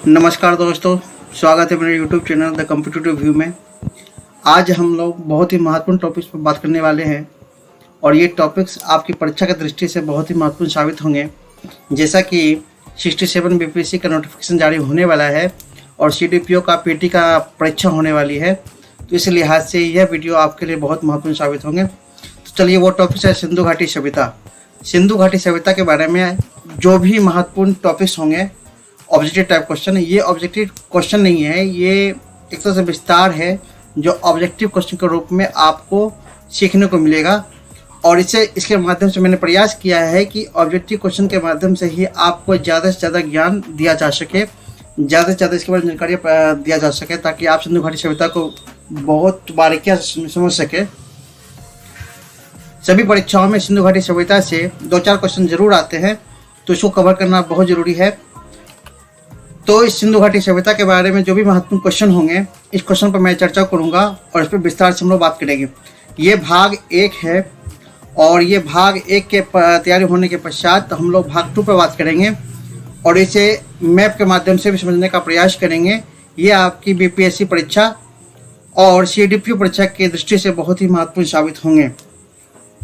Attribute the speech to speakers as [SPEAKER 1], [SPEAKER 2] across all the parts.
[SPEAKER 1] नमस्कार दोस्तों, स्वागत है मेरे YouTube channel the competitive view में। आज हम लोग बहुत ही महत्वपूर्ण टॉपिक्स पर बात करने वाले हैं और ये टॉपिक्स आपकी परीक्षा की दृष्टि से बहुत ही महत्वपूर्ण साबित होंगे। जैसा कि 67 बीपीएससी का नोटिफिकेशन जारी होने वाला है और CDPO का PT का परीक्षा होने वाली है, तो इस लिहाज से यह वीडियो आपके लिए बहुत महत्वपूर्ण साबित होंगे। तो चलिए, वो टॉपिक्स है सिंधु घाटी सभ्यता। सिंधु घाटी सभ्यता के बारे में जो भी महत्वपूर्ण टॉपिक्स होंगे, ऑब्जेक्टिव टाइप क्वेश्चन, ये ऑब्जेक्टिव क्वेश्चन नहीं है, ये एक तरह से विस्तार है जो ऑब्जेक्टिव क्वेश्चन के रूप में आपको सीखने को मिलेगा। और इसके माध्यम से मैंने प्रयास किया है कि ऑब्जेक्टिव क्वेश्चन के माध्यम से ही आपको ज़्यादा से ज़्यादा ज्ञान दिया जा सके, ज़्यादा से ज़्यादा इसके बारे में जानकारी दिया जा सके, ताकि आप सिंधु घाटी सभ्यता को बहुत बारीकियाँ समझ सके। सभी परीक्षाओं में सिंधु घाटी सभ्यता से 2-4 क्वेश्चन जरूर आते हैं, तो इसको कवर करना बहुत ज़रूरी है। तो इस सिंधु घाटी सभ्यता के बारे में जो भी महत्वपूर्ण क्वेश्चन होंगे, इस क्वेश्चन पर मैं चर्चा करूंगा और इस पर विस्तार से हम लोग बात करेंगे। ये भाग 1 है और ये भाग 1 के तैयारी होने के पश्चात हम लोग भाग 2 पर बात करेंगे और इसे मैप के माध्यम से भी समझने का प्रयास करेंगे। ये आपकी BPSC परीक्षा और CDPO परीक्षा की दृष्टि से बहुत ही महत्वपूर्ण साबित होंगे।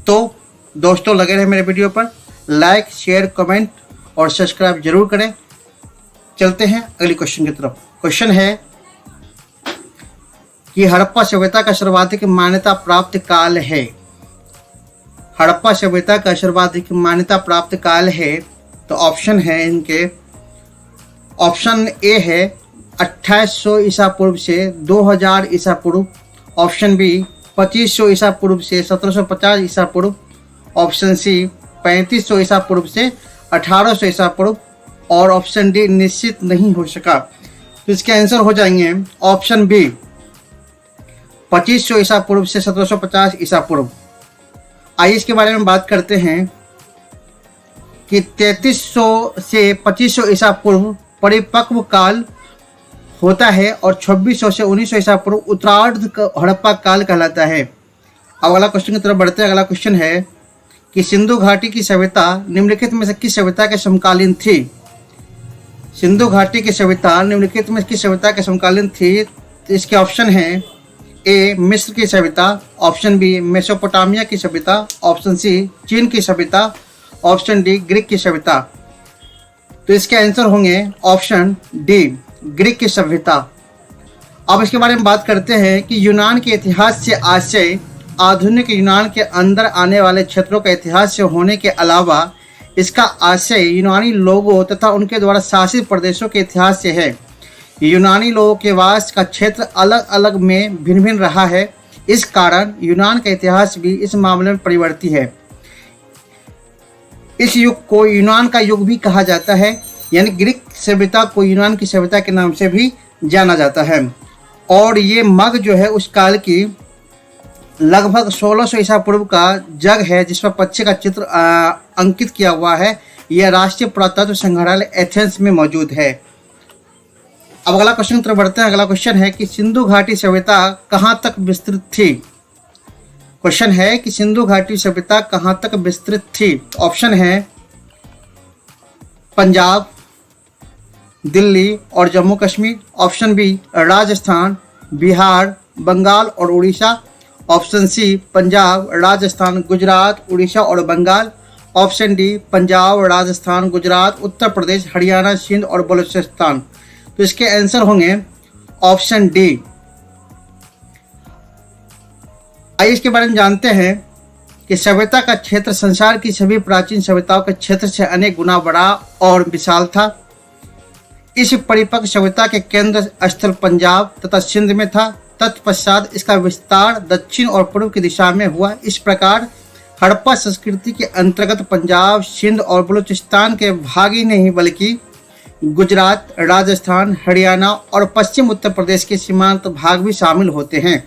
[SPEAKER 1] तो दोस्तों, लगे रहे मेरे वीडियो पर, लाइक, शेयर, कमेंट और सब्सक्राइब जरूर करें। चलते हैं अगले क्वेश्चन की तरफ। क्वेश्चन है कि हड़प्पा सभ्यता का सर्वाधिक मान्यता प्राप्त काल है। हड़प्पा सभ्यता का सर्वाधिक मान्यता प्राप्त काल है, तो ऑप्शन है इनके। ऑप्शन ए है 2800 ईसा पूर्व से 2000 ईसा पूर्व। ऑप्शन बी 2500 ईसा पूर्व से 1750 ईसा पूर्व। ऑप्शन सी 3500 ईसा पूर्व से 1800 ईसा पूर्व। और ऑप्शन डी निश्चित नहीं हो सका। तो इसके आंसर हो जाएंगे ऑप्शन बी 2500 ईसा पूर्व से 1750 ईसा पूर्व। आइए इसके बारे में बात करते हैं कि 3300 से 2500 ईसा पूर्व परिपक्व काल होता है और 2600 से 1900 ईसा पूर्व उत्तरार्ध हड़प्पा काल कहलाता है। अब अगला क्वेश्चन की तरफ बढ़ते हैं। अगला क्वेश्चन है कि सिंधु घाटी की सभ्यता निम्नलिखित में से किस सभ्यता के समकालीन थी। सिंधु घाटी की सभ्यता निम्नलिखित में किस सभ्यता के समकालीन थी। तो इसके ऑप्शन हैं ए मिस्र की सभ्यता, ऑप्शन बी मेसोपोटामिया की सभ्यता, ऑप्शन सी चीन की सभ्यता, ऑप्शन डी ग्रीक की सभ्यता। तो इसके आंसर होंगे ऑप्शन डी ग्रीक की सभ्यता। अब इसके बारे में बात करते हैं कि यूनान के इतिहास से आशय आधुनिक यूनान के अंदर आने वाले क्षेत्रों का इतिहास से होने के अलावा इसका आशय यूनानी लोगों तथा उनके द्वारा शासित प्रदेशों के इतिहास से है। यूनानी लोगों के वास का क्षेत्र अलग अलग में भिन्न भिन्न रहा है, इस कारण यूनान का इतिहास भी इस मामले में परिवर्ती है। इस युग को यूनान का युग भी कहा जाता है, यानी ग्रीक सभ्यता को यूनान की सभ्यता के नाम से भी जाना जाता है। और ये मग जो है उस काल की लगभग 1600 ईसा पूर्व का जग है, जिसमें पक्षी का चित्र अंकित किया हुआ है। यह राष्ट्रीय पुरातत्व संग्रहालय एथेंस में मौजूद है। अब अगला क्वेश्चन की तरफ बढ़ते हैं। अगला क्वेश्चन है कि सिंधु घाटी सभ्यता कहाँ तक विस्तृत थी। क्वेश्चन है कि सिंधु घाटी सभ्यता कहाँ तक विस्तृत थी। ऑप्शन है पंजाब, दिल्ली और जम्मू कश्मीर। ऑप्शन बी राजस्थान, बिहार, बंगाल और उड़ीसा। ऑप्शन सी पंजाब, राजस्थान, गुजरात, उड़ीसा और बंगाल। ऑप्शन डी पंजाब, राजस्थान, गुजरात, उत्तर प्रदेश, हरियाणा, सिंध और बलूचिस्तान। तो इसके आंसर होंगे ऑप्शन डी। आइए इसके बारे में जानते हैं कि सभ्यता का क्षेत्र संसार की सभी प्राचीन सभ्यताओं के क्षेत्र से अनेक गुना बड़ा और विशाल था। इस परिपक्व सभ्यता के केंद्र स्थल पंजाब तथा सिंध में था। तत्पश्चात इसका विस्तार दक्षिण और पूर्व की दिशा में हुआ। इस प्रकार हड़प्पा संस्कृति के अंतर्गत पंजाब, सिंध और बलूचिस्तान के भाग ही नहीं बल्कि गुजरात, राजस्थान, हरियाणा और पश्चिम उत्तर प्रदेश के सीमांत भाग भी शामिल होते हैं।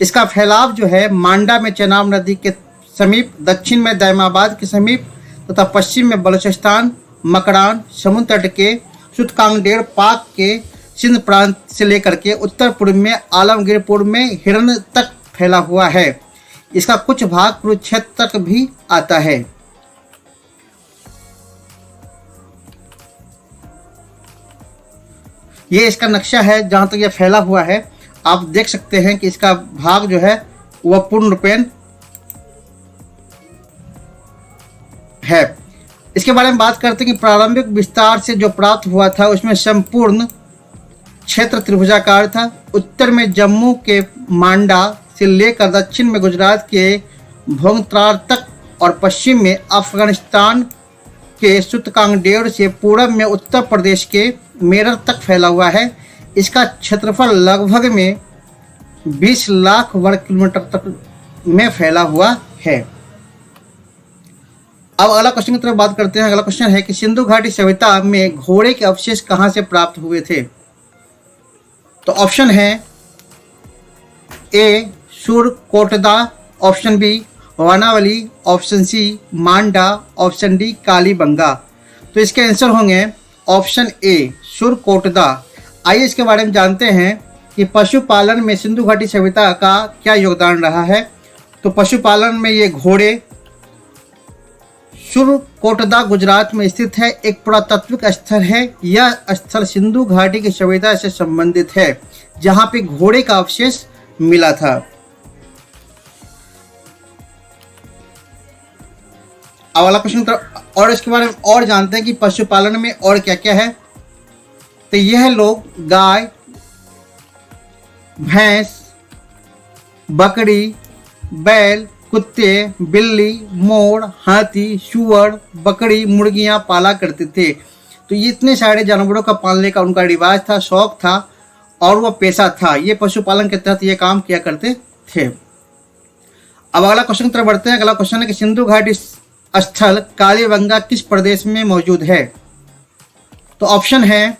[SPEAKER 1] इसका फैलाव जो है मांडा में चेनाब नदी के समीप, दक्षिण में दैमाबाद के समीप तथा पश्चिम में बलूचिस्तान, मकरान, समुद्र तट के सुतकांगडेर, पाक के सिंध प्रांत से लेकर के उत्तर पूर्व में आलमगीरपुर में हिरन तक फैला हुआ है। इसका कुछ भाग कुरुक्षेत्र तक भी आता है। ये इसका नक्शा है, जहाँ तक ये फैला हुआ है आप देख सकते हैं कि इसका भाग जो है वह पूर्ण रूपेण है। इसके बारे में बात करते हैं कि प्रारंभिक विस्तार से जो प्राप्त हुआ था उसमें संपूर्ण क्षेत्र त्रिभुजाकार था। उत्तर में जम्मू के मांडा से लेकर दक्षिण में गुजरात के भोंगत्रार तक और पश्चिम में अफगानिस्तान के सुतकांगडेर से पूर्व में उत्तर प्रदेश के मेरठ तक फैला हुआ है। इसका क्षेत्रफल लगभग में 20 लाख वर्ग किलोमीटर तक में फैला हुआ है। अब अगला क्वेश्चन की तरफ बात करते हैं। अगला क्वेश्चन है कि सिंधु घाटी सभ्यता में घोड़े के अवशेष कहाँ से प्राप्त हुए थे? तो ऑप्शन है A Surkotada, option B Banawali, option C Manda, option D Kalibangan. तो इसके आंसर होंगे ऑप्शन ए सुरकोटदा। आइए इसके बारे में जानते हैं कि पशुपालन में सिंधु घाटी सभ्यता का क्या योगदान रहा है। तो पशुपालन में ये घोड़े सुरकोटदा गुजरात में स्थित है, एक पुरातात्विक स्थल है। यह स्थल सिंधु घाटी की सभ्यता से संबंधित है, जहाँ पे घोड़े का अवशेष मिला था। अगला क्वेश्चन और इसके बारे में और जानते हैं कि पशुपालन में और क्या क्या है। तो यह लोग गाय, भैंस, बकरी, बैल, कुत्ते, बिल्ली, मोर, हाथी, सुअर, बकरी, मुर्गियां पाला करते थे। तो ये इतने सारे जानवरों का पालने का उनका रिवाज था, शौक था और वह पेशा था। ये पशुपालन के तहत ये काम किया करते थे। अब अगला क्वेश्चन की तरफ बढ़ते हैं। अगला क्वेश्चन है कि सिंधु घाटी स्थल कालीबंगा किस प्रदेश में मौजूद है? तो ऑप्शन है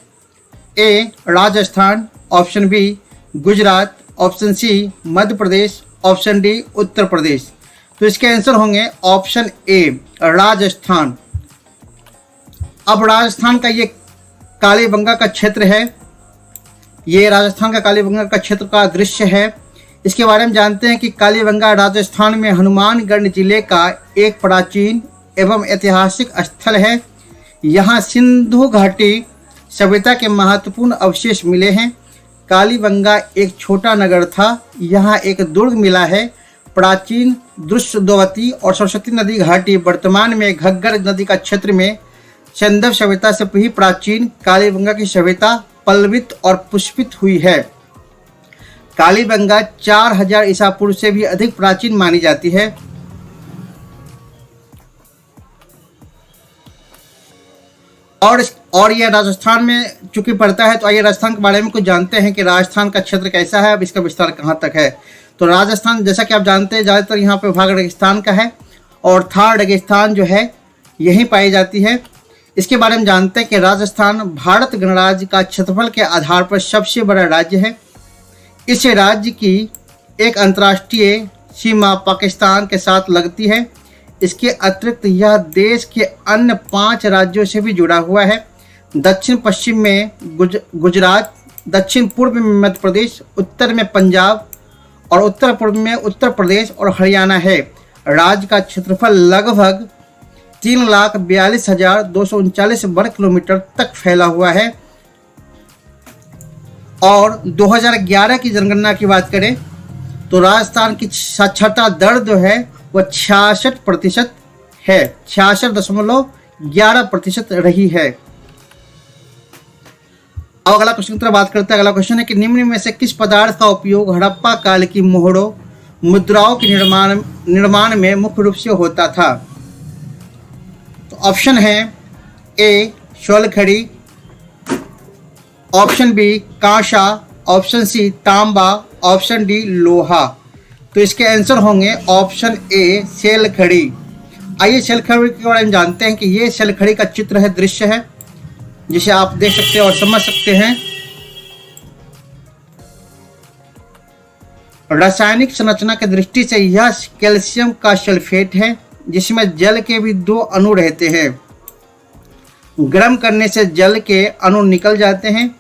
[SPEAKER 1] A Rajasthan, option B Gujarat, option C Madhya Pradesh, option D Uttar Pradesh. तो इसके आंसर होंगे ऑप्शन ए राजस्थान। अब राजस्थान का ये कालीबंगा का क्षेत्र है, ये राजस्थान का कालीबंगा का क्षेत्र का दृश्य है। इसके बारे में जानते हैं कि कालीबंगा राजस्थान में हनुमानगढ़ जिले का एक प्राचीन एवं ऐतिहासिक स्थल है। यहाँ सिंधु घाटी सभ्यता के महत्वपूर्ण अवशेष मिले हैं। कालीबंगा एक छोटा नगर था। यहाँ एक दुर्ग मिला है। प्राचीन दृश्यद्वती और सरस्वती नदी घाटी वर्तमान में घग्गर नदी का क्षेत्र में सिंधु सभ्यता से भी प्राचीन कालीबंगा की सभ्यता पल्लवित और पुष्पित हुई है। कालीबंगा 4000 ईसा पूर्व से भी अधिक प्राचीन मानी जाती है। और यह राजस्थान में चूंकि पड़ता है, तो आइए राजस्थान के बारे में कुछ जानते हैं कि राजस्थान का क्षेत्र कैसा है, अब इसका विस्तार कहाँ तक है। तो राजस्थान जैसा कि आप जानते हैं ज़्यादातर यहाँ पे भाग रेगिस्तान का है और थार रेगिस्तान जो है यहीं पाई जाती है। इसके बारे में जानते हैं कि राजस्थान भारत गणराज्य का क्षेत्रफल के आधार पर सबसे बड़ा राज्य है। इस राज्य की एक अंतर्राष्ट्रीय सीमा पाकिस्तान के साथ लगती है। इसके अतिरिक्त यह देश के अन्य 5 राज्यों से भी जुड़ा हुआ है। दक्षिण पश्चिम में गुजरात, दक्षिण पूर्व में मध्य प्रदेश, उत्तर में पंजाब और उत्तर पूर्व में उत्तर प्रदेश और हरियाणा है। राज्य का क्षेत्रफल लगभग 3,42,239 वर्ग किलोमीटर तक फैला हुआ है। और 2011 की जनगणना की बात करें तो राजस्थान की साक्षरता दर जो है वह 66% है, 66.11% रही है। अब अगला क्वेश्चन की तरफ बात करते हैं। अगला क्वेश्चन है कि निम्न में से किस पदार्थ का उपयोग हड़प्पा काल की मोहरों मुद्राओं के निर्माण में मुख्य रूप से होता था? तो ऑप्शन है ए शोलखड़ी, ऑप्शन बी कांसा, ऑप्शन सी तांबा, ऑप्शन डी लोहा। तो इसके आंसर होंगे ऑप्शन ए शैलखड़ी। आइए शैलखड़ी के बारे में जानते हैं कि ये शैलखड़ी का चित्र है, दृश्य है, जिसे आप देख सकते हैं और समझ सकते हैं। रासायनिक संरचना की दृष्टि से यह कैल्शियम का सल्फेट है, जिसमें जल के भी 2 अणु रहते हैं। गर्म करने से जल के अणु निकल जाते हैं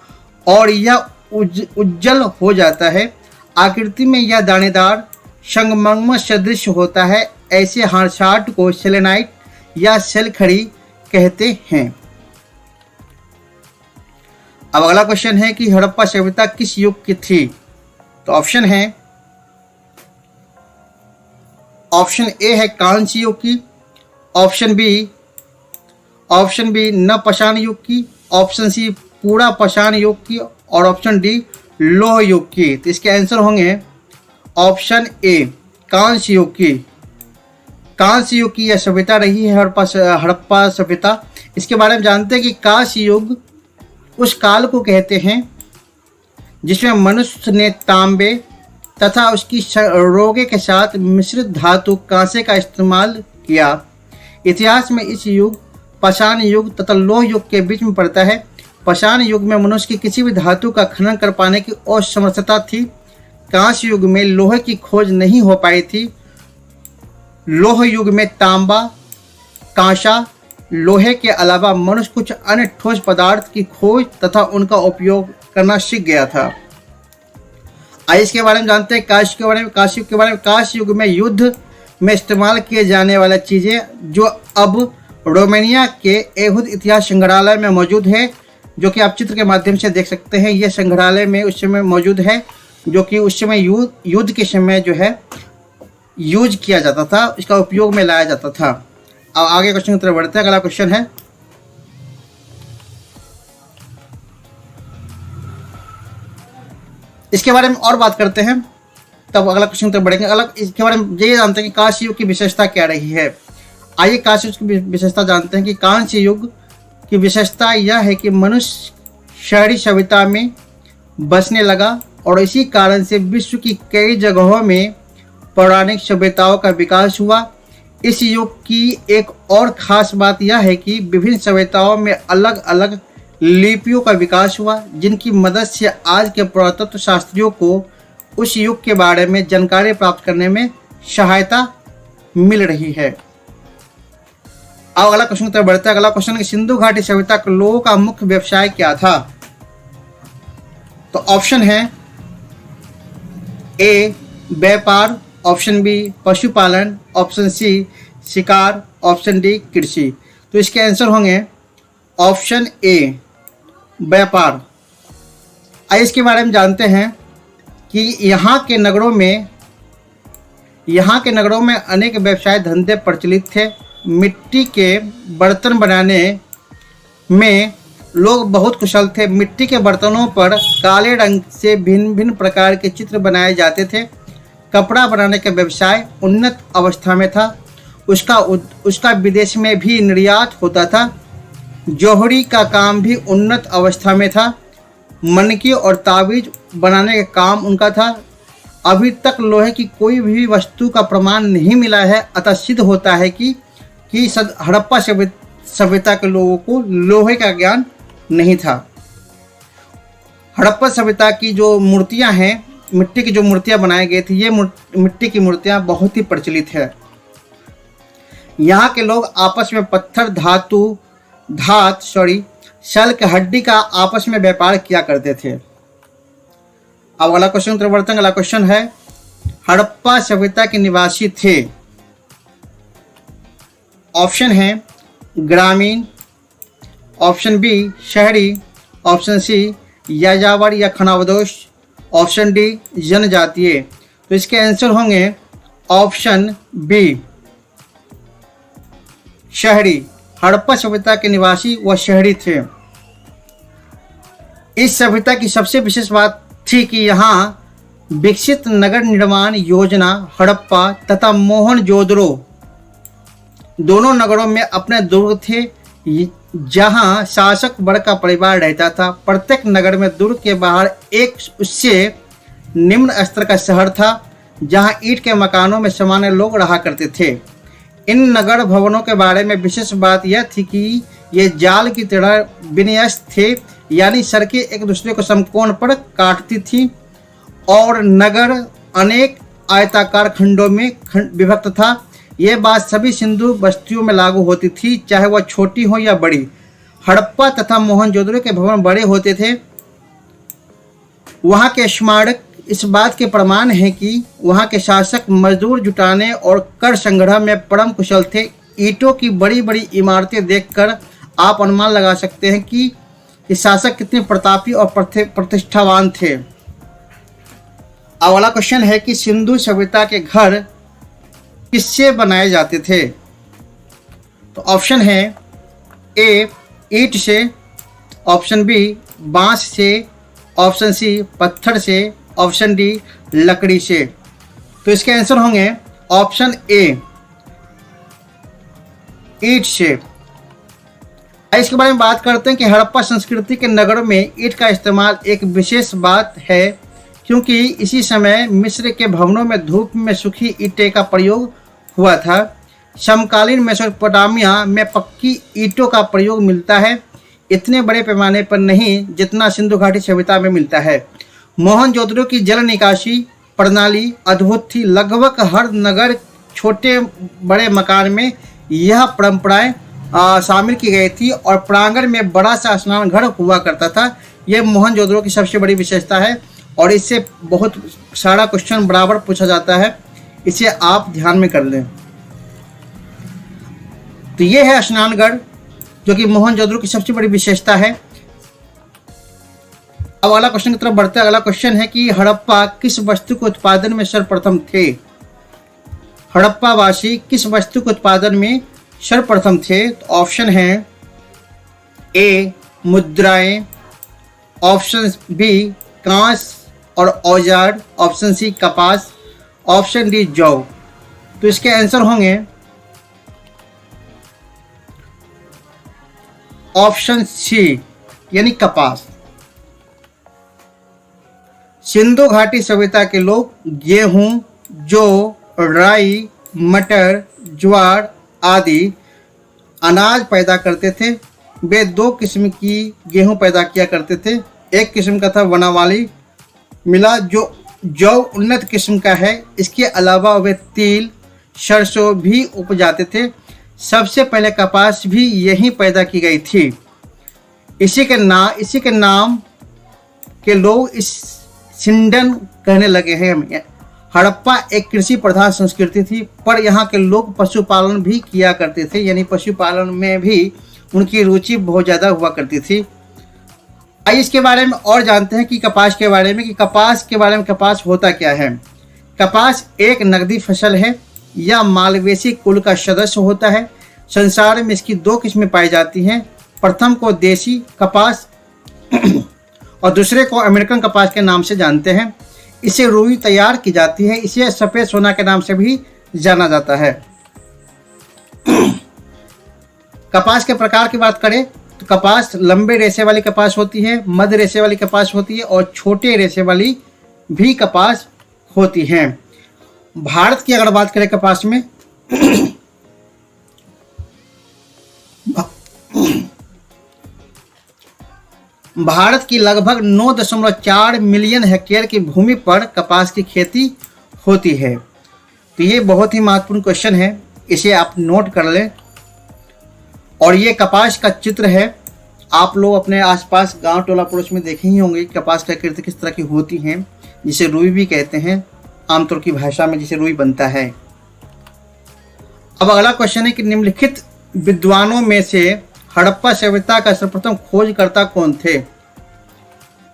[SPEAKER 1] और यह उज्जवल हो जाता है। आकृति में यह दानेदार संगमरमर सदृश होता है। ऐसे हार्साट को सेलेनाइट या शैलखड़ी कहते हैं। अब अगला क्वेश्चन है कि हड़प्पा सभ्यता किस युग की थी? तो ऑप्शन ए है कांस्य युग की, ऑप्शन बी नवपाषाण युग की, ऑप्शन सी पूरा पाषाण युग की और ऑप्शन डी लौह युग की। तो इसके आंसर होंगे ऑप्शन ए कांस्य युग की। कांस्य युग की यह सभ्यता रही है हड़प्पा सभ्यता। इसके बारे में जानते हैं कि कांस्य युग उस काल को कहते हैं जिसमें मनुष्य ने तांबे तथा उसकी रोगे के साथ मिश्रित धातु कांसे का इस्तेमाल किया। इतिहास में इस युग पाषाण युग तथा लौह युग के बीच में पड़ता है। पाषाण युग में मनुष्य की किसी भी धातु का खनन कर पाने की असमर्थता थी। कांस्य युग में लोहे की खोज नहीं हो पाई थी। लौह युग में तांबा, कांसा, लोहे के अलावा मनुष्य कुछ अन्य ठोस पदार्थ की खोज तथा उनका उपयोग करना सीख गया था। आइए इसके बारे में जानते हैं कांस्य युग के बारे में। कांस्य युग में युद्ध में इस्तेमाल किए जाने वाली चीज़ें जो अब रोमानिया के एहुद इतिहास संग्रहालय में मौजूद है, जो कि आप चित्र के माध्यम से देख सकते हैं। यह संग्रहालय में उस समय मौजूद है, जो कि उस समय युद्ध के समय जो है यूज किया जाता था, इसका उपयोग में लाया जाता था। अब आगे क्वेश्चन की तरफ बढ़ते हैं। अगला क्वेश्चन है इसके बारे में और बात करते हैं, तब अगला क्वेश्चन की तरफ बढ़ेंगे। इसके बारे में ये जानते हैं कि कांस्य युग की विशेषता क्या रही है। आइए कांस्य युग की विशेषता जानते हैं कि कांस्य युग की विशेषता यह है कि मनुष्य शहरी सभ्यता में बसने लगा और इसी कारण से विश्व की कई जगहों में पौराणिक सभ्यताओं का विकास हुआ। इस युग की एक और खास बात यह है कि विभिन्न सभ्यताओं में अलग अलग लिपियों का विकास हुआ, जिनकी मदद से आज के पुरातत्व शास्त्रियों को उस युग के बारे में जानकारी प्राप्त करने में सहायता मिल रही है। अब अगला क्वेश्चन की तरफ बढ़ते हैं। अगला क्वेश्चन है कि सिंधु घाटी सभ्यता के लोगों का मुख्य व्यवसाय क्या था? तो ऑप्शन है ए व्यापार, ऑप्शन बी पशुपालन, ऑप्शन सी शिकार, ऑप्शन डी कृषि। तो इसके आंसर होंगे ऑप्शन ए व्यापार। आइए इसके बारे में जानते हैं कि यहाँ के नगरों में अनेक व्यवसाय धंधे प्रचलित थे। मिट्टी के बर्तन बनाने में लोग बहुत कुशल थे। मिट्टी के बर्तनों पर काले रंग से भिन्न भिन्न प्रकार के चित्र बनाए जाते थे। कपड़ा बनाने का व्यवसाय उन्नत अवस्था में था। उसका विदेश में भी निर्यात होता था। जौहरी का काम भी उन्नत अवस्था में था। मनकी और ताबीज बनाने का काम उनका था। अभी तक लोहे की कोई भी वस्तु का प्रमाण नहीं मिला है, अतः सिद्ध होता है कि हड़प्पा सभ्यता के लोगों को लोहे का ज्ञान नहीं था। हड़प्पा सभ्यता की जो मूर्तियां हैं, मिट्टी की जो मूर्तियां बनाई गई थी, ये मिट्टी की मूर्तियां बहुत ही प्रचलित है। यहाँ के लोग आपस में पत्थर, सल के हड्डी का आपस में व्यापार किया करते थे। अब अगला क्वेश्चन तरफ बढ़ते हैं। अगला क्वेश्चन है हड़प्पा सभ्यता के निवासी थे। ऑप्शन है ग्रामीण, ऑप्शन बी शहरी, ऑप्शन सी यायावर या खानाबदोश, ऑप्शन डी जनजातीय। तो इसके आंसर होंगे ऑप्शन बी शहरी। हड़प्पा सभ्यता के निवासी व शहरी थे। इस सभ्यता की सबसे विशेष बात थी कि यहाँ विकसित नगर निर्माण योजना हड़प्पा तथा मोहनजोदड़ो दोनों नगरों में अपने दुर्ग थे, जहाँ शासक वर्ग का परिवार रहता था। प्रत्येक नगर में दुर्ग के बाहर एक उससे निम्न स्तर का शहर था, जहाँ ईंट के मकानों में सामान्य लोग रहा करते थे। इन नगर भवनों के बारे में विशेष बात यह थी कि ये जाल की तरह विन्यस्त थे, यानी सड़कें एक दूसरे को समकोण पर काटती थी और नगर अनेक आयताकार खंडों में विभक्त था। यह बात सभी सिंधु बस्तियों में लागू होती थी, चाहे वह छोटी हो या बड़ी। हड़प्पा तथा मोहनजोदड़ो के भवन बड़े होते थे। वहाँ के स्मारक इस बात के प्रमाण हैं कि वहाँ के शासक मजदूर जुटाने और कर संग्रह में परम कुशल थे। ईंटों की बड़ी बड़ी इमारतें देखकर आप अनुमान लगा सकते हैं कि कि शासक कितने प्रतापी और प्रतिष्ठावान थे। अगला क्वेश्चन है कि सिंधु सभ्यता के घर किससे बनाए जाते थे। तो ऑप्शन है ए ईंट से, ऑप्शन बी बांस से, ऑप्शन सी पत्थर से, ऑप्शन डी लकड़ी से। तो इसके आंसर होंगे ऑप्शन ए ईंट से। इसके बारे में बात करते हैं कि हड़प्पा संस्कृति के नगरों में ईंट का इस्तेमाल एक विशेष बात है, क्योंकि इसी समय मिस्र के भवनों में धूप में सूखी ईंटें का प्रयोग हुआ था। समकालीन मेसोपोटामिया में पक्की ईंटों का प्रयोग मिलता है, इतने बड़े पैमाने पर नहीं जितना सिंधु घाटी सभ्यता में मिलता है। मोहनजोदड़ो की जल निकासी प्रणाली अद्भुत थी। लगभग हर नगर छोटे बड़े मकान में यह परंपराएं शामिल की गई थी और प्रांगण में बड़ा सा स्नान घर हुआ करता था। यह मोहनजोदड़ो की सबसे बड़ी विशेषता है और इससे बहुत सारा क्वेश्चन बराबर पूछा जाता है, इसे आप ध्यान में कर लें। तो ये है स्नानगढ़ जो कि मोहनजोदड़ो की सबसे बड़ी विशेषता है। अब अगला क्वेश्चन की तरफ बढ़ते हैं। अगला क्वेश्चन है कि हड़प्पा किस वस्तु के उत्पादन में सर्वप्रथम थे। हड़प्पा वासी किस वस्तु के उत्पादन में सर्वप्रथम थे। तो ऑप्शन है ए मुद्राएं, ऑप्शन बी कांस और औजार, ऑप्शन सी कपास, ऑप्शन डी जौ। तो इसके आंसर होंगे ऑप्शन सी यानी कपास। सिंधु घाटी सभ्यता के लोग गेहूं, जौ, राई, मटर, ज्वार आदि अनाज पैदा करते थे। वे दो किस्म की गेहूं पैदा किया करते थे। एक किस्म का था वनावाली मिला जो जौ उन्नत किस्म का है। इसके अलावा वे तिल, सरसों भी उपजाते थे। सबसे पहले कपास भी यहीं पैदा की गई थी। इसी के नाम के लोग इस सिंडन कहने लगे हैं। हड़प्पा एक कृषि प्रधान संस्कृति थी, पर यहाँ के लोग पशुपालन भी किया करते थे, यानी पशुपालन में भी उनकी रुचि बहुत ज़्यादा हुआ करती थी। आइए इसके बारे में और जानते हैं कि कपास के बारे में कपास होता क्या है। कपास एक नकदी फसल है। यह मालवेसी कुल का सदस्य होता है। संसार में इसकी दो किस्में पाई जाती हैं। प्रथम को देसी कपास और दूसरे को अमेरिकन कपास के नाम से जानते हैं। इसे रुई तैयार की जाती है। इसे सफ़ेद सोना के नाम से भी जाना जाता है। कपास के प्रकार की बात करें तो कपास लंबे रेशे वाली कपास होती है, मध्य रेशे वाली कपास होती है और छोटे रेशे वाली भी कपास होती हैं। भारत की अगर बात करें कपास में भारत की लगभग 9.4 मिलियन हेक्टेयर की भूमि पर कपास की खेती होती है। तो ये बहुत ही महत्वपूर्ण क्वेश्चन है, इसे आप नोट कर लें। और ये कपास का चित्र है। आप लोग अपने आसपास गांव टोला पड़ोस में देखे ही होंगे कपास की आकृति किस तरह की होती हैं, जिसे रुई भी कहते हैं आमतौर की भाषा में, जिसे रुई बनता है। अब अगला क्वेश्चन है कि निम्नलिखित विद्वानों में से हड़प्पा सभ्यता का सर्वप्रथम खोजकर्ता कौन थे।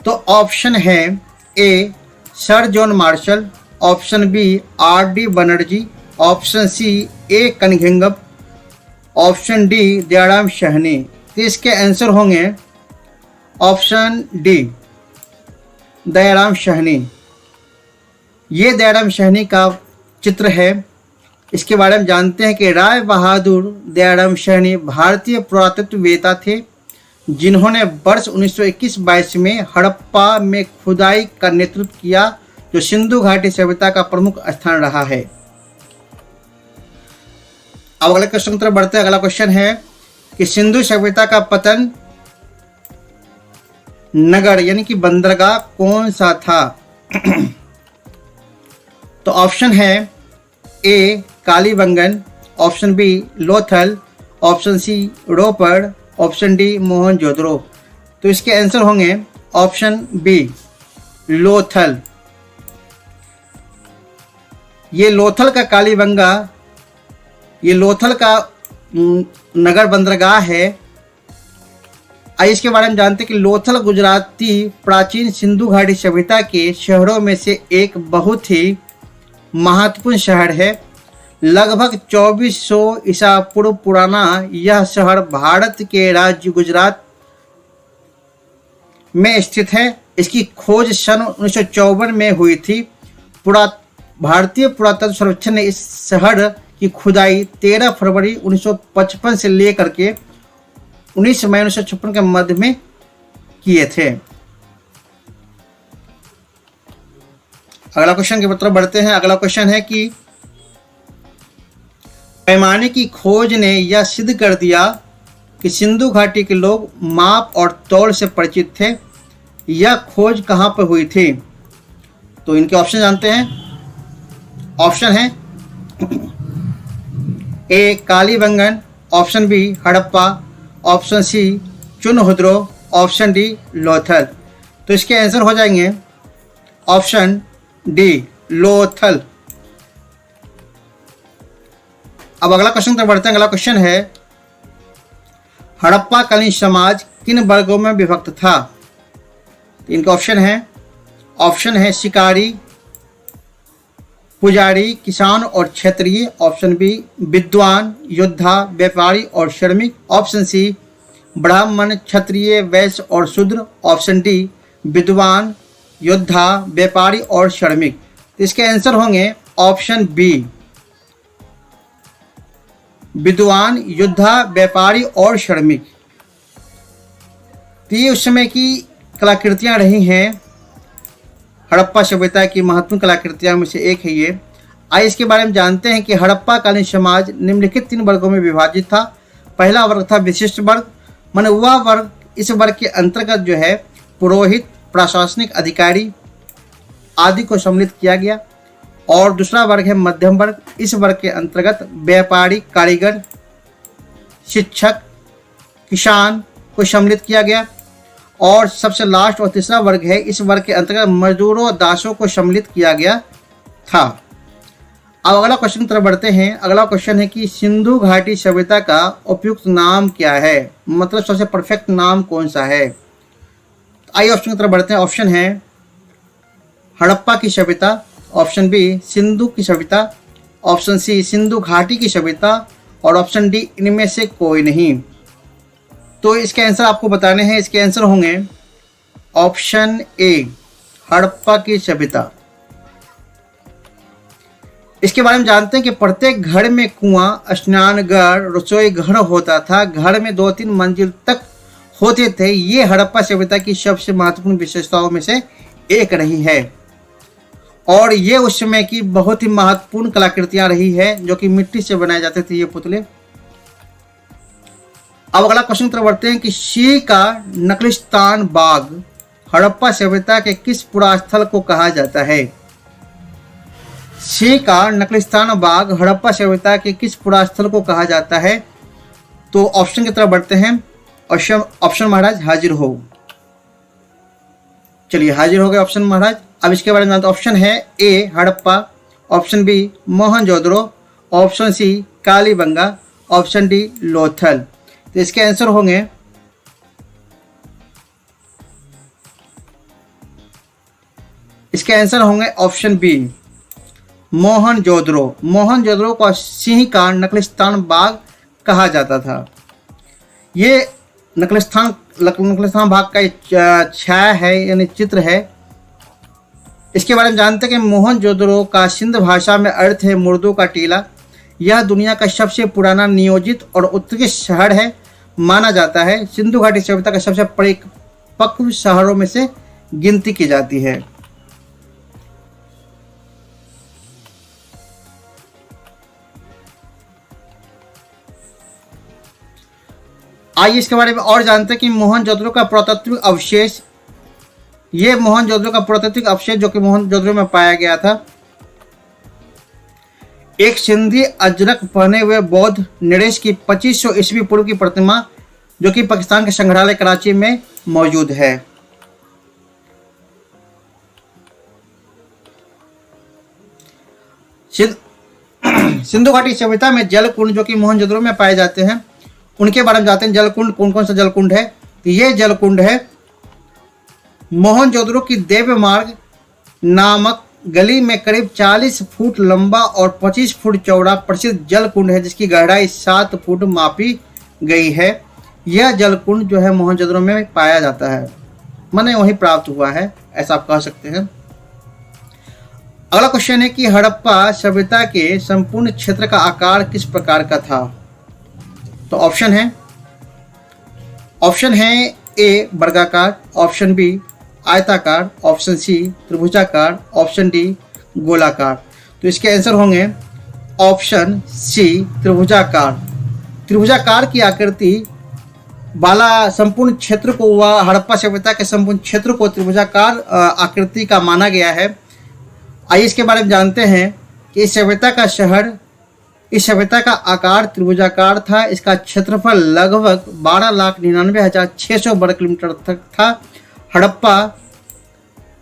[SPEAKER 1] तो ऑप्शन है A sir John Marshall, option B R D. Banerjee, option C A Cunningham, option D Dayaram Sahni. तो इसके आंसर होंगे ऑप्शन डी दयाराम साहनी। ये दयाराम साहनी का चित्र है। इसके बारे में जानते हैं कि राय बहादुर दयाराम साहनी भारतीय पुरातत्ववेत्ता थे, जिन्होंने वर्ष 1921-22 में हड़प्पा में खुदाई का नेतृत्व किया, जो सिंधु घाटी सभ्यता का प्रमुख स्थान रहा है। अब अगले क्वेश्चन की तरफ बढ़ते हैं। अगला क्वेश्चन है कि सिंधु सभ्यता का पतन नगर यानी कि बंदरगाह कौन सा था। तो ऑप्शन है A Kalibangan, option B Lothal, option C Ropar, option D Mohenjodaro. तो इसके आंसर होंगे ऑप्शन बी लोथल। ये लोथल का कालीबंगा, ये लोथल का नगर बंदरगाह है। आइए इसके बारे में जानते हैं कि लोथल गुजराती प्राचीन सिंधु घाटी सभ्यता के शहरों में से एक बहुत ही महत्वपूर्ण शहर है। लगभग 2400 ईसा पूर्व पुराना यह शहर भारत के राज्य गुजरात में स्थित है। इसकी खोज सन 1954 में हुई थी। भारतीय पुरातत्व सर्वेक्षण ने इस शहर की खुदाई 13 फरवरी 1955 से लेकर के 19 मई 1956 के मध्य में किए थे। अगला क्वेश्चन की तरफ बढ़ते हैं। अगला क्वेश्चन है कि पैमाने की खोज ने यह सिद्ध कर दिया कि सिंधु घाटी के लोग माप और तौल से परिचित थे। यह खोज कहाँ पर हुई थी? तो इनके ऑप्शन जानते हैं। ऑप्शन है A Kalibangan, option B Harappa, option C Chanhudaro, option D Lothal. तो इसके आंसर हो जाएंगे ऑप्शन डी लोथल। अब अगला क्वेश्चन तरफ बढ़ते हैं। अगला क्वेश्चन है हड़प्पा कालीन समाज किन वर्गों में विभक्त था? इनका ऑप्शन है शिकारी, पुजारी, किसान और क्षेत्रीय, ऑप्शन बी विद्वान, योद्धा, व्यापारी और श्रमिक, ऑप्शन सी ब्राह्मण, क्षत्रिय, वैश्य और शूद्र, ऑप्शन डी विद्वान, योद्धा, व्यापारी और श्रमिक। तो इसके आंसर होंगे ऑप्शन बी विद्वान, योद्धा, व्यापारी और श्रमिक। तो ये उस समय की कलाकृतियां रही हैं। हड़प्पा सभ्यता की महत्वपूर्ण कलाकृतियों में से एक है ये। आइए इसके बारे में जानते हैं कि हड़प्पा कालीन समाज निम्नलिखित 3 वर्गों में विभाजित था। पहला वर्ग था विशिष्ट वर्ग, माने वह वर्ग, इस वर्ग के अंतर्गत जो है पुरोहित, प्रशासनिक अधिकारी आदि को सम्मिलित किया गया। और दूसरा वर्ग है मध्यम वर्ग, इस वर्ग के अंतर्गत व्यापारी, कारीगर, शिक्षक, किसान को सम्मिलित किया गया। और सबसे लास्ट और तीसरा वर्ग है, इस वर्ग के अंतर्गत मजदूरों और दासों को सम्मिलित किया गया था। अब अगला क्वेश्चन की तरफ बढ़ते हैं। अगला क्वेश्चन है कि सिंधु घाटी सभ्यता का उपयुक्त नाम क्या है? मतलब सबसे परफेक्ट नाम कौन सा है? आइए ऑप्शन की तरफ बढ़ते हैं। ऑप्शन है हड़प्पा की सभ्यता, ऑप्शन बी सिंधु की सभ्यता, ऑप्शन सी सिंधु घाटी की सभ्यता और ऑप्शन डी इनमें से कोई नहीं। तो इसके आंसर आपको बताने हैं। इसके आंसर होंगे ऑप्शन ए हड़प्पा की सभ्यता। इसके बारे में जानते हैं कि प्रत्येक घर में कुआं, स्नानघर, रसोई घर होता था। घर में 2-3 मंजिल तक होते थे। ये हड़प्पा सभ्यता की सबसे महत्वपूर्ण विशेषताओं में से एक रही है और ये उस समय की बहुत ही महत्वपूर्ण कलाकृतियां रही है जो कि मिट्टी से बनाए जाते थे ये पुतले। अब अगला क्वेश्चन तरफ बढ़ते हैं कि शी का नकलिस्तान बाग हड़प्पा सभ्यता के किस पुरास्थल को कहा जाता है? शी का नकलिस्तान बाग हड़प्पा सभ्यता के किस पुरास्थल को कहा जाता है? तो ऑप्शन की तरफ बढ़ते हैं। ऑप्शन महाराज हाजिर हो। चलिए हाजिर हो गए ऑप्शन महाराज। अब इसके बारे में जानते। ऑप्शन है A Harappa, option B Mohenjodaro, option C Kalibangan, option D Lothal. तो इसके आंसर होंगे ऑप्शन बी मोहनजोदड़ो। मोहनजोदड़ो को सिंह का नकलिस्तान बाग कहा जाता था। ये नकलिस्तान बाग का छाया है यानी चित्र है। इसके बारे में जानते हैं कि मोहनजोदड़ो का सिंध भाषा में अर्थ है मुर्दों का टीला। यह दुनिया का सबसे पुराना नियोजित और उत्कृष्ट शहर है माना जाता है। सिंधु घाटी सभ्यता का सबसे परिपक्व शहरों में से गिनती की जाती है। आइए इसके बारे में और जानते हैं कि मोहनजोदड़ो का पुरातात्विक अवशेष, ये मोहनजोदड़ो का पुरातात्विक अवशेष जो कि मोहनजोदड़ो में पाया गया था, एक सिंधी अजरक पहने हुए बौद्ध नरेश की 2500 ईस्वी पूर्व की प्रतिमा जो कि पाकिस्तान के संग्रहालय कराची में मौजूद है। सिंधु घाटी सभ्यता में जल कुंड जो कि मोहनजोदड़ो में पाए जाते हैं, उनके बारे में जानते हैं। जल कुंड कौन कौन सा जल कुंड है? तो ये जलकुंड है मोहनजोदड़ो की देव मार्ग नामक गली में करीब 40 फुट लंबा और 25 फुट चौड़ा प्रसिद्ध जलकुंड है, जिसकी गहराई 7 फुट मापी गई है। यह जलकुंड जो है मोहनजोदड़ो में पाया जाता है, माने वहीं प्राप्त हुआ है, ऐसा आप कह सकते हैं। अगला क्वेश्चन है कि हड़प्पा सभ्यता के संपूर्ण क्षेत्र का आकार किस प्रकार का था? तो ऑप्शन है ए वर्गाकार, ऑप्शन बी आयताकार, ऑप्शन सी त्रिभुजाकार, ऑप्शन डी गोलाकार। तो इसके आंसर होंगे ऑप्शन सी त्रिभुजाकार। त्रिभुजाकार की आकृति वाला संपूर्ण क्षेत्र को, वह हड़प्पा सभ्यता के संपूर्ण क्षेत्र को त्रिभुजाकार आकृति का माना गया है। आइए इसके बारे में जानते हैं कि इस सभ्यता का आकार त्रिभुजाकार था। इसका क्षेत्रफल लगभग 12,99,600 वर्ग किलोमीटर तक था। हड़प्पा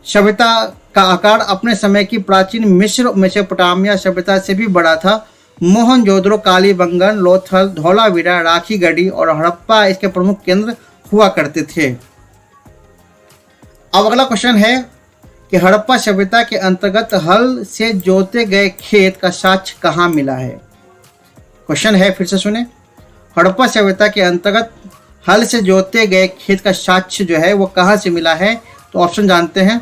[SPEAKER 1] सभ्यता का आकार अपने समय की प्राचीन मिस्र मेसोपोटामिया सभ्यता से भी बड़ा था। मोहनजोदड़ो, कालीबंगन, लोथल, धौलावीरा, राखीगढ़ी और हड़प्पा इसके प्रमुख केंद्र हुआ करते थे। अब अगला क्वेश्चन है कि हड़प्पा सभ्यता के अंतर्गत हल से जोते गए खेत का साक्ष्य कहाँ मिला है? क्वेश्चन है, फिर से सुने। हड़प्पा सभ्यता के अंतर्गत हल से जोते गए खेत का साक्ष्य जो है वो कहाँ से मिला है? तो ऑप्शन जानते हैं।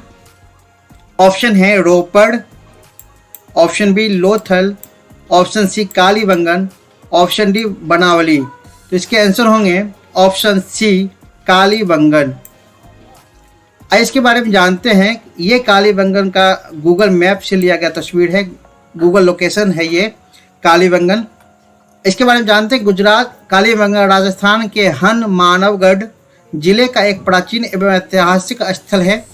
[SPEAKER 1] ऑप्शन है Ropar, option B Lothal, option C Kalibangan, option D Banawali. तो इसके आंसर होंगे ऑप्शन सी कालीबंगन। इसके बारे में जानते हैं। ये कालीबंगन का गूगल मैप से लिया गया तस्वीर है, गूगल लोकेशन है ये कालीबंगन। इसके बारे में जानते हैं। गुजरात कालीबंगन राजस्थान के हनुमानगढ़ जिले का एक प्राचीन एवं ऐतिहासिक स्थल है।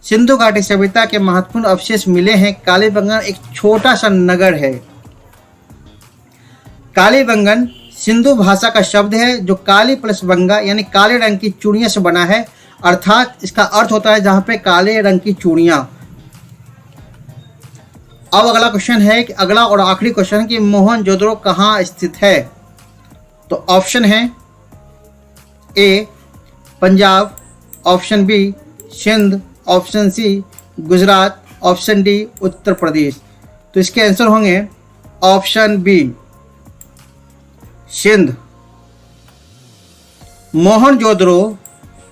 [SPEAKER 1] सिंधु घाटी सभ्यता के महत्वपूर्ण अवशेष मिले हैं। कालीबंगन एक छोटा सा नगर है। कालीबंगन सिंधु भाषा का शब्द है जो काली प्लस बंगा यानी काले रंग की चूड़ियां से बना है, अर्थात इसका अर्थ होता है जहां पे काले रंग की चूड़ियां। अब अगला क्वेश्चन है कि अगला और आखिरी क्वेश्चन कि मोहनजोदड़ो कहाँ स्थित है? तो ऑप्शन है A Punjab, option B Sindh, option C Gujarat, option D Uttar Pradesh. तो इसके आंसर होंगे ऑप्शन बी सिंध। मोहनजोदड़ो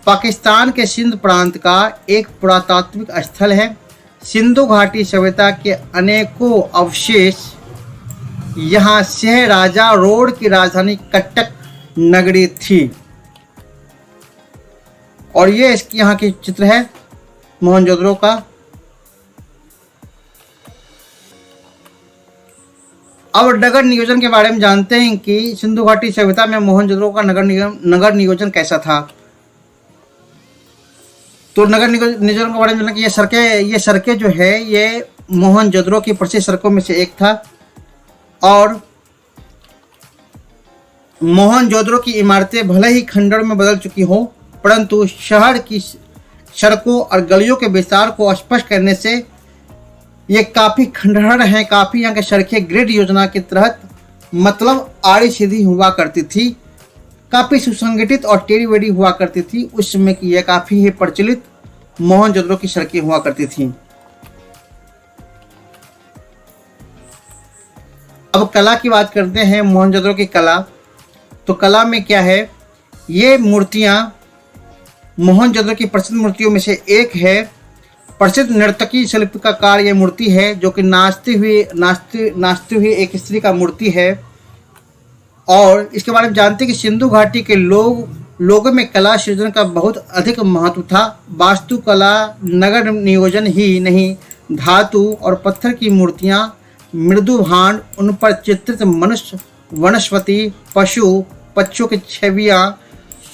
[SPEAKER 1] पाकिस्तान के सिंध प्रांत का एक पुरातात्विक स्थल है। सिंधु घाटी सभ्यता के अनेकों अवशेष यहाँ शह राजा रोड की राजधानी कटक नगरी थी। और ये इसकी यहाँ की चित्र है मोहनजोदड़ो का। अब नगर नियोजन के बारे में जानते हैं कि सिंधु घाटी सभ्यता में मोहनजोदड़ो का नगर नियोजन कैसा था। तो नगर नियोजन के बारे में जानना कि ये सड़कें जो है ये मोहनजोदड़ो की प्रसिद्ध सड़कों में से एक था। और मोहनजोदड़ो की इमारतें भले ही खंडर में बदल चुकी हो, परंतु शहर की सड़कों और गलियों के विस्तार को स्पष्ट करने से ये काफ़ी खंडहर हैं। काफ़ी यहाँ की सड़कें ग्रिड योजना के तहत मतलब आड़ी सीधी हुआ करती थी, काफ़ी सुसंगठित और टेढ़ी बेढ़ी हुआ करती थी। उस समय की यह काफ़ी ही प्रचलित मोहनजोदड़ो की सड़कें हुआ करती थी। अब कला की बात करते हैं। मोहनजोदड़ो की कला, तो कला में क्या है, ये मूर्तियाँ मोहनजोदड़ो की प्रसिद्ध मूर्तियों में से एक है। प्रसिद्ध नर्तकी शिल्पकार ये मूर्ति है जो कि नाचती हुई एक स्त्री का मूर्ति है। और इसके बारे में जानते हैं कि सिंधु घाटी के लोगों में कला सृजन का बहुत अधिक महत्व था। वास्तुकला, नगर नियोजन ही नहीं, धातु और पत्थर की मूर्तियाँ, मृदु भांड, उन पर चित्रित मनुष्य, वनस्पति, पशु, पक्षियों की छवियाँ,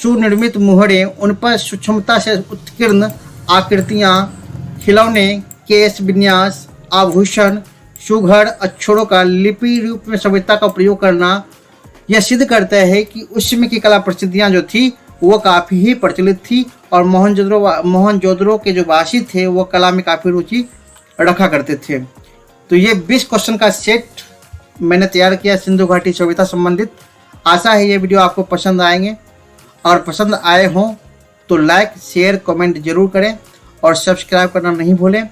[SPEAKER 1] सुनिर्मित मुहरें, उन पर सूक्ष्मता से उत्कीर्ण आकृतियाँ, खिलौने, केश विन्यास, आभूषण, सुघड़ अक्षरों का लिपि रूप में सभ्यता का प्रयोग करना, यह सिद्ध करता है कि उस समय की कला प्रसिद्धियाँ जो थी वो काफ़ी ही प्रचलित थी। और मोहनजोदड़ो के जो वासी थे वो कला में काफ़ी रुचि रखा करते थे। तो ये 20 क्वेश्चन का सेट मैंने तैयार किया सिंधु घाटी सभ्यता संबंधित। आशा है ये वीडियो आपको पसंद आएंगे और पसंद आए हों तो लाइक शेयर कमेंट जरूर करें और सब्सक्राइब करना नहीं भूलें।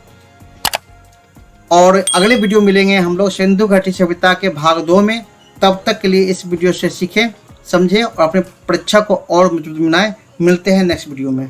[SPEAKER 1] और अगले वीडियो मिलेंगे हम लोग सिंधु घाटी सभ्यता के भाग 2 में। तब तक के लिए इस वीडियो से सीखें, समझें और अपने परीक्षा को और मजबूत बनाएं। मिलते हैं नेक्स्ट वीडियो में।